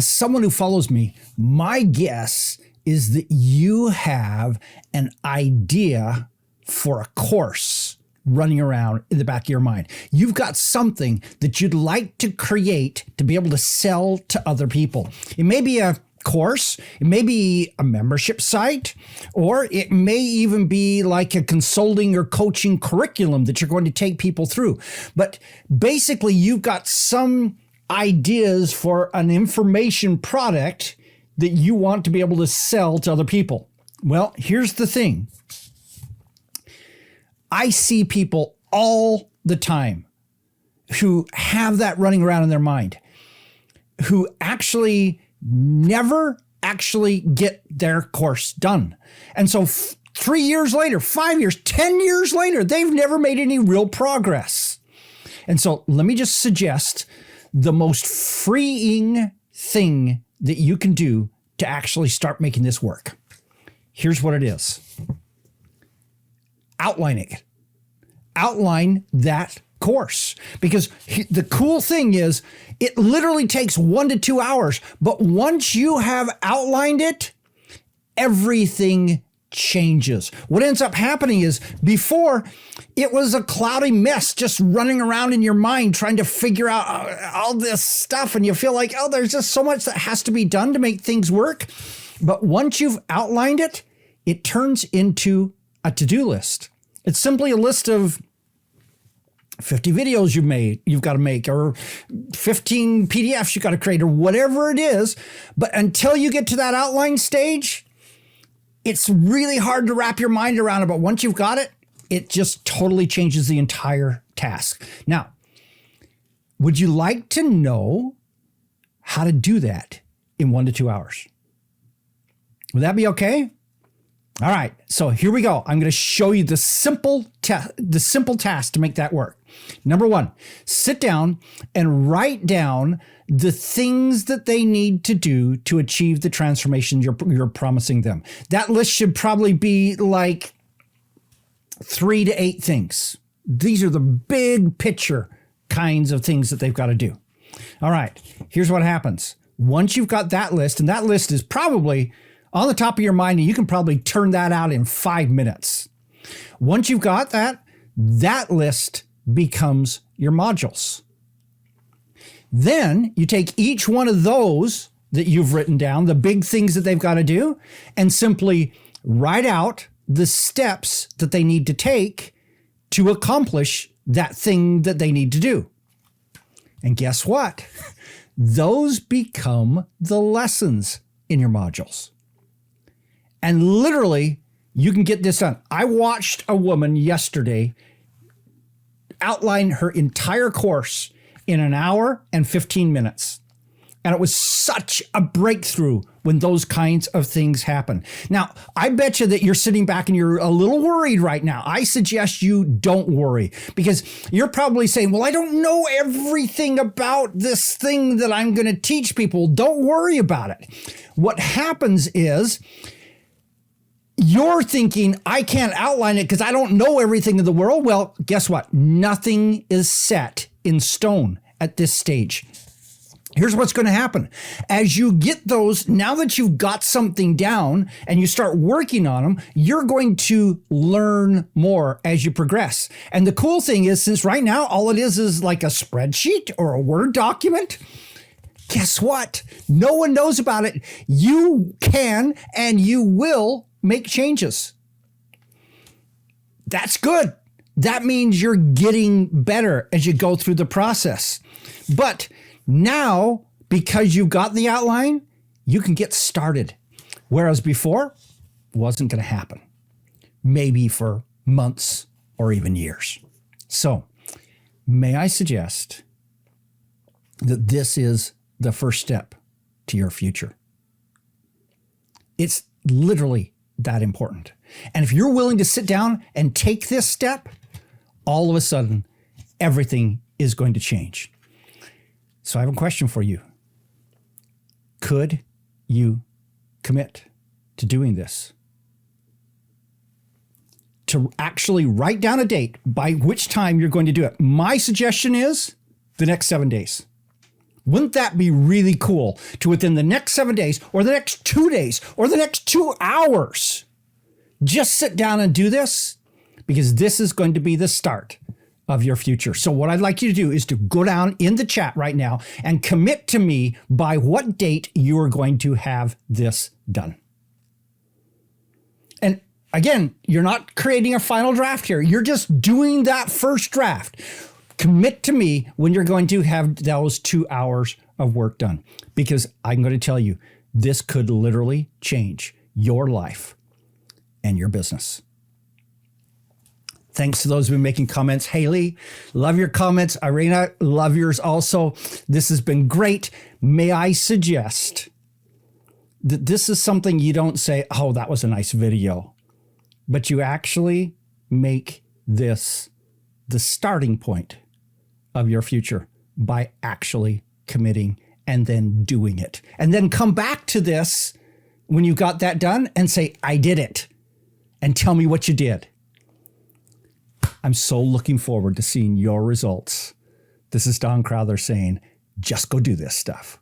as someone who follows me, my guess is that you have an idea for a course running around in the back of your mind. You've got something that you'd like to create to be able to sell to other people. It may be a course, it may be a membership site, or it may even be like a consulting or coaching curriculum that you're going to take people through. But basically, you've got some ideas for an information product that you want to be able to sell to other people. Well, here's the thing. I see people all the time who have that running around in their mind, who actually never actually get their course done. And so 3 years later, 5 years, 10 years later, they've never made any real progress. And so let me just suggest the most freeing thing that you can do to actually start making this work. Here's what it is. Outline it. Outline that course. Because the cool thing is, it literally takes 1 to 2 hours. But once you have outlined it, everything changes. What ends up happening is, before, it was a cloudy mess just running around in your mind trying to figure out all this stuff. And you feel like, oh, there's just so much that has to be done to make things work. But once you've outlined it, it turns into a to-do list. It's simply a list of 50 videos you've got to make, or 15 PDFs you've got to create, or whatever it is. But until you get to that outline stage, it's really hard to wrap your mind around it. But once you've got it, it just totally changes the entire task. Now, would you like to know how to do that in 1 to 2 hours? Would that be okay? All right, so here we go. I'm going to show you the simple task to make that work. Number 1, sit down and write down the things that they need to do to achieve the transformation you're promising them. That list should probably be like 3 to 8 things. These are the big picture kinds of things that they've got to do. All right, here's what happens. Once you've got that list, and that list is probably on the top of your mind, and you can probably turn that out in 5 minutes. Once you've got that, that list becomes your modules. Then you take each one of those that you've written down, the big things that they've got to do, and simply write out the steps that they need to take to accomplish that thing that they need to do. And guess what? Those become the lessons in your modules. And literally, you can get this done. I watched a woman yesterday outline her entire course in 1 hour and 15 minutes. And it was such a breakthrough when those kinds of things happen. Now, I bet you that you're sitting back and you're a little worried right now. I suggest you don't worry, because you're probably saying, well, I don't know everything about this thing that I'm going to teach people. Don't worry about it. What happens is, you're thinking, I can't outline it because I don't know everything in the world. Well, guess what? Nothing is set in stone at this stage. Here's what's going to happen. As you get those, now that you've got something down and you start working on them, you're going to learn more as you progress. And the cool thing is, since right now, all it is like a spreadsheet or a Word document, guess what? No one knows about it. You can and you will make changes. That's good. That means you're getting better as you go through the process. But now, because you've got the outline, you can get started. Whereas before, it wasn't going to happen. Maybe for months or even years. So, may I suggest that this is the first step to your future? It's literally that important. And if you're willing to sit down and take this step, all of a sudden, everything is going to change. So I have a question for you. Could you commit to doing this? To actually write down a date by which time you're going to do it. My suggestion is the next 7 days. Wouldn't that be really cool to within the next 7 days or the next 2 days or the next 2 hours, just sit down and do this? Because this is going to be the start of your future. So what I'd like you to do is to go down in the chat right now and commit to me by what date you are going to have this done. And again, you're not creating a final draft here. You're just doing that first draft. Commit to me when you're going to have those 2 hours of work done, because I'm going to tell you, this could literally change your life and your business. Thanks to those who've been making comments. Haley, love your comments. Irina, love yours also. This has been great. May I suggest that this is something you don't say, oh, that was a nice video, but you actually make this the starting point of your future by actually committing and then doing it. And then come back to this when you got that done and say, I did it, and tell me what you did. I'm so looking forward to seeing your results. This is Don Crowther saying, just go do this stuff.